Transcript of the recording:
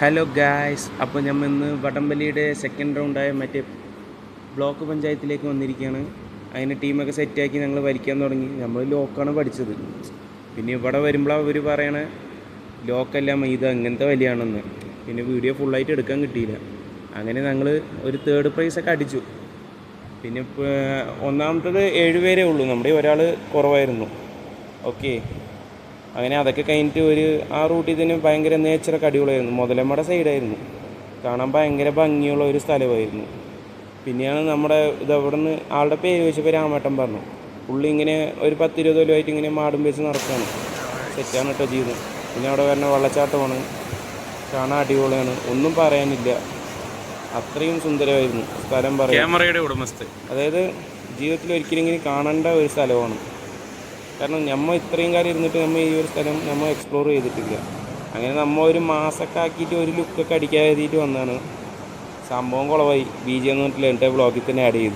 Hello guys, അപ്പോൾ നമ്മൾ ഇന്ന് വടംവലിയുടെ സെക്കൻഡ് റൗണ്ടായ മറ്റേ ബ്ലോക്ക് പഞ്ചായത്തിലേക്ക് വന്നിരിക്കുകയാണ്. അതിന് ടീമൊക്കെ സെറ്റാക്കി ഞങ്ങൾ വലിക്കാൻ തുടങ്ങി. നമ്മൾ ലോക്കാണ് പഠിച്ചത്. പിന്നെ ഇവിടെ വരുമ്പോൾ അവർ പറയണ ലോക്കല്ല ഇത് അങ്ങനത്തെ വലിയാണെന്ന്. പിന്നെ വീഡിയോ ഫുള്ളായിട്ട് എടുക്കാൻ കിട്ടിയില്ല. അങ്ങനെ ഞങ്ങൾ ഒരു തേർഡ് പ്രൈസൊക്കെ അടിച്ചു. പിന്നെ ഒന്നാമത്തത് 7 പേരേ ഉള്ളൂ, നമ്മുടെ ഒരാൾ കുറവായിരുന്നു. ഓക്കെ, അങ്ങനെ അതൊക്കെ കഴിഞ്ഞിട്ട് ആ റൂട്ടിൽ തന്നെ ഭയങ്കര നേച്ചറൊക്കെ അടിപൊളിയായിരുന്നു. മുതലമ്മയുടെ സൈഡായിരുന്നു, കാണാൻ ഭയങ്കര ഭംഗിയുള്ള ഒരു സ്ഥലമായിരുന്നു. പിന്നെയാണ് നമ്മുടെ അവിടെ നിന്ന് ആളുടെ പേര് ചോദിച്ചപ്പോൾ രാമേട്ടൻ പറഞ്ഞു. പുള്ളി ഇങ്ങനെ ഒരു 10-20 കൊല്ലമായിട്ട് ഇങ്ങനെ മാടും വെച്ച് നടക്കുകയാണ്. സെറ്റാണ് കേട്ടോ ജീവിതം. പിന്നെ അവിടെ വരുന്ന വെള്ളച്ചാട്ടമാണ്, കാണാൻ അടിപൊളിയാണ്, ഒന്നും പറയാനില്ല. അത്രയും സുന്ദരമായിരുന്നു സ്ഥലം. പറയാം, ക്യാമറയുടെ ഉടമസ്ഥ. അതായത് ജീവിതത്തിൽ ഒരിക്കലും ഇങ്ങനെ കാണേണ്ട ഒരു സ്ഥലമാണ്. കാരണം നമ്മൾ ഇത്രയും കാലം ഇരുന്നിട്ട് നമ്മൾ ഈ ഒരു സ്ഥലം നമ്മൾ എക്സ്പ്ലോർ ചെയ്തിട്ടില്ല. അങ്ങനെ നമ്മൾ ഒരു മാസമൊക്കെ ആക്കിയിട്ട് ഒരു ലുക്കൊക്കെ അടിക്കാൻ എഴുതിയിട്ട് വന്നതാണ്. സംഭവം കുളമായി. BG എന്ന് പറഞ്ഞിട്ടില്ല, എൻ്റെ ബ്ലോഗിൽ തന്നെ ആഡ് ചെയ്തു.